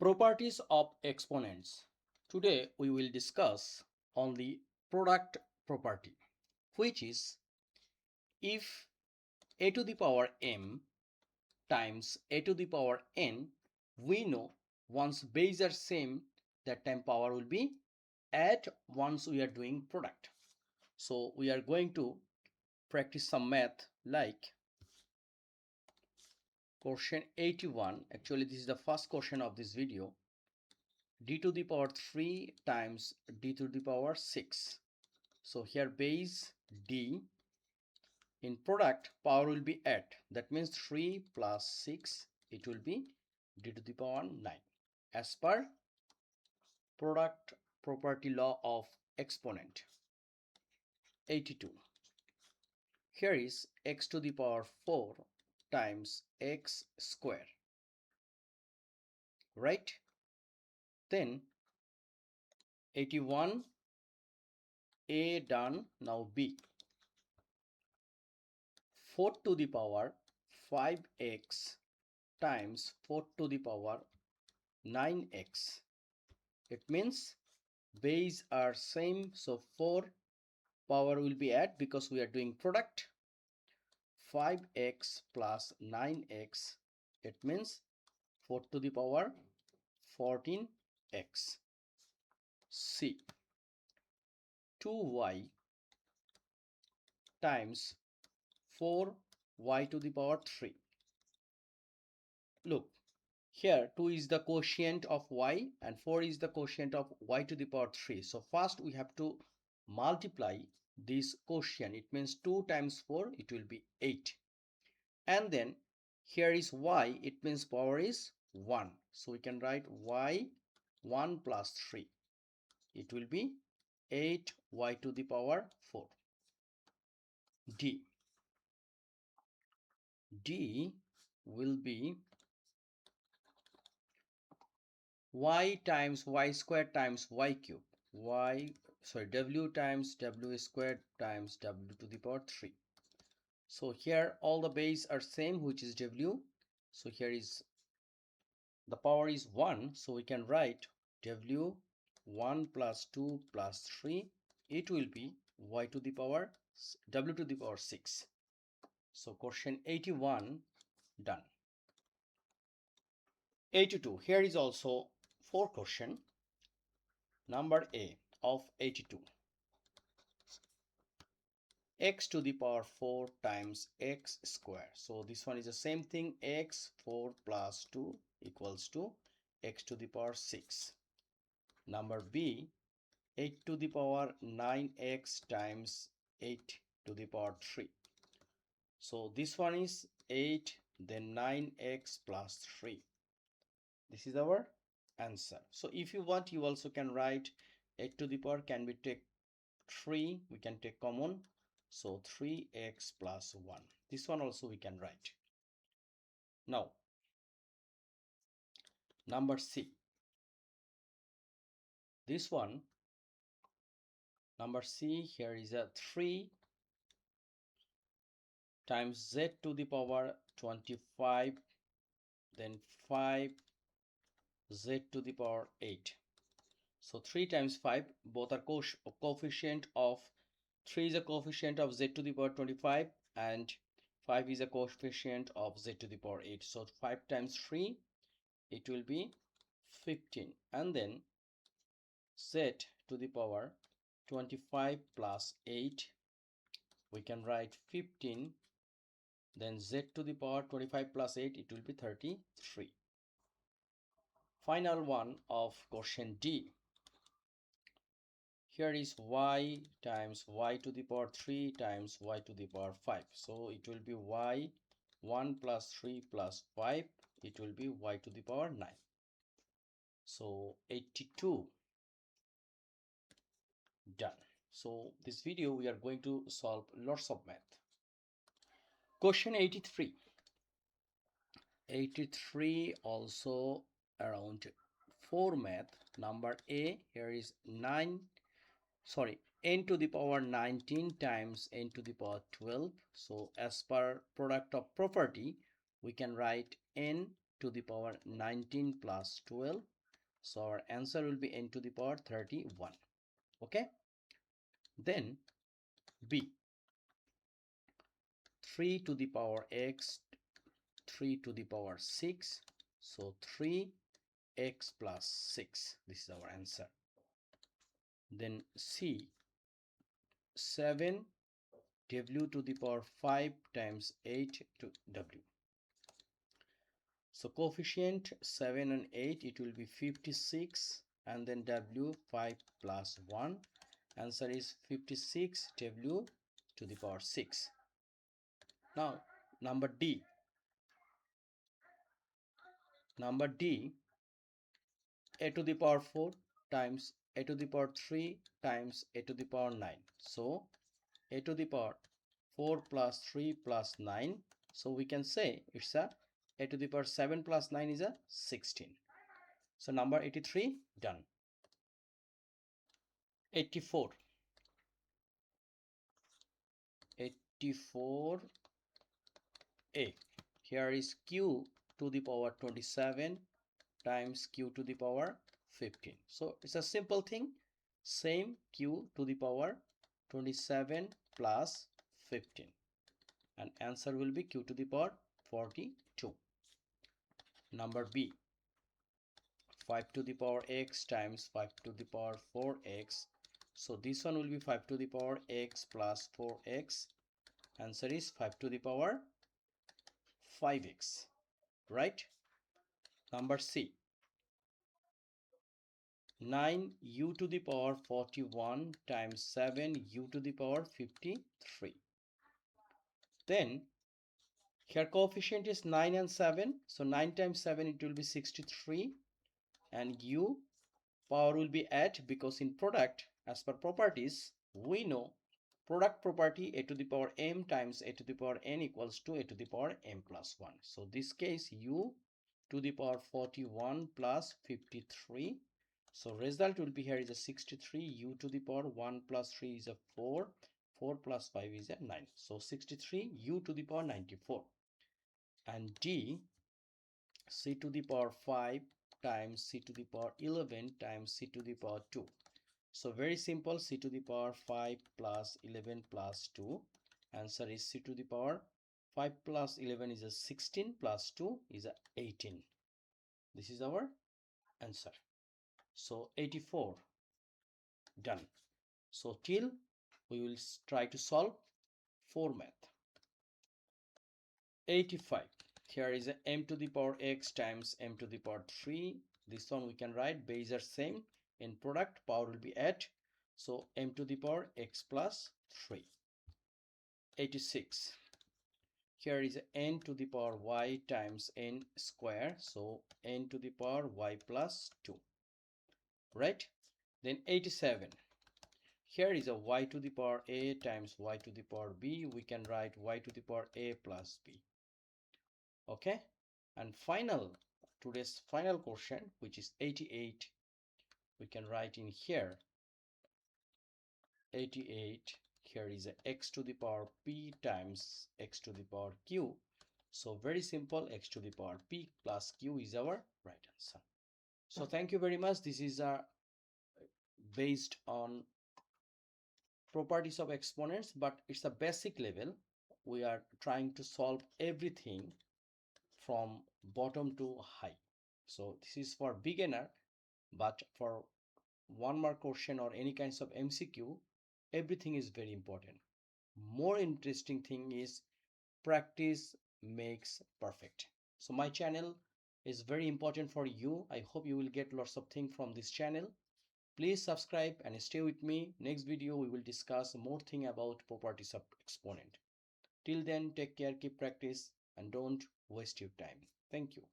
Properties of exponents. Today we will discuss on the product property, which is if a to the power m times a to the power n, we know once base are same, that time power will be add once we are doing product. So we are going to practice some math like question 81. Actually this is the first question of this video. D to the power 3 times d to the power 6. So here base d, in product power will be add, that means 3 plus 6, it will be d to the power 9 as per product property law of exponent. 82. Here is x to the power 4 times x square, right? Then 81 a done. Now b, 4 to the power 5x times 4 to the power 9x. It means base are same, so 4 power will be add because we are doing product. 5x plus 9x, it means 4 to the power 14x. C, 2y times 4y to the power 3. Look, here 2 is the quotient of y and 4 is the quotient of y to the power 3. So first we have to multiply this quotient. It means 2 times 4, it will be 8. And then here is y, it means power is 1. So we can write y 1 plus 3. It will be 8y to the power 4. D. D will be y times y squared times y cube. W times w squared times w to the power 3. So here all the base are same, which is w. So here is the power is 1, so we can write w 1 plus 2 plus 3. It will be y to the power w to the power 6. So question 81 done. 82. Here is also 4 question. Number A of 82. X to the power 4 times x square. So this one is the same thing. X 4 plus 2 equals to x to the power 6. Number B, 8 to the power 9x times 8 to the power 3. So this one is 8, then 9x plus 3. This is our answer. So if you want, you also can write 8 to the power can be take 3, we can take common, so 3x plus 1. This one also we can write. Now number C, this one, number C, here is a 3 times z to the power 25, then 5 z to the power 8. So 3 times 5, both are coefficient of 3 is a coefficient of z to the power 25 and 5 is a coefficient of z to the power 8. So 5 times 3, it will be 15, and then z to the power 25 plus 8, we can write 15, then z to the power 25 plus 8, it will be 33. Final one of question D. Here is y times y to the power 3 times y to the power 5. So it will be y 1 plus 3 plus 5. It will be y to the power 9. So 82 done. So this video we are going to solve lots of math. Question 83. 83 also around 4 math. Number A, here is n to the power 19 times n to the power 12. So as per product of property, we can write n to the power 19 plus 12. So our answer will be n to the power 31. Okay. Then B, 3 to the power x, 3 to the power 6. So 3x plus 6. This is our answer. Then C, 7 w to the power 5 times 8 to w. So coefficient 7 and 8, it will be 56, and then w 5 plus 1. Answer is 56 w to the power 6. Now number D, a to the power 4 times a to the power 3 times a to the power 9. So a to the power 4 plus 3 plus 9. So we can say it's a to the power 7 plus 9 is a 16. So number 83 done. 84. 84a. Here is q to the power 27 times q to the power 15. So it's a simple thing. Same q to the power 27 plus 15. And answer will be q to the power 42. Number B, 5 to the power x times 5 to the power 4x. So this one will be 5 to the power x plus 4x. Answer is 5 to the power 5x, right? Number C, 9u to the power 41 times 7u to the power 53. Then here coefficient is 9 and 7. So 9 times 7, it will be 63. And u power will be at, because in product, as per properties, we know product property a to the power m times a to the power n equals to a to the power m plus 1. So this case u to the power 41 plus 53. So result will be here is a 63. U to the power 1 plus 3 is a 4. 4 plus 5 is a 9. So 63 u to the power 94. And D, c to the power 5 times c to the power 11 times c to the power 2. So very simple, c to the power 5 plus 11 plus 2. Answer is c to the power 5 plus 11 is a 16 plus 2 is a 18. This is our answer. So 84 done. So till we will try to solve 4 math. 85. Here is a m to the power x times m to the power 3. This one we can write, base are same. In product, power will be at. So m to the power x plus 3. 86. Here is n to the power y times n square. So n to the power y plus 2. Right? Then 87. Here is a y to the power a times y to the power b. We can write y to the power a plus b. Okay. And today's final question, which is 88. We can write in here 88. Here is a x to the power p times x to the power q. So very simple, x to the power p plus q is our right answer. So thank you very much. This is based on properties of exponents, but it's a basic level. We are trying to solve everything from bottom to high. So this is for beginner, but for 1 mark question or any kinds of MCQ, everything is very important. More interesting thing is practice makes perfect. So my channel is very important for you. I hope you will get lots of things from this channel. Please subscribe and stay with me. Next video we will discuss more thing about properties of exponent. Till then, take care, keep practice, and don't waste your time. Thank you.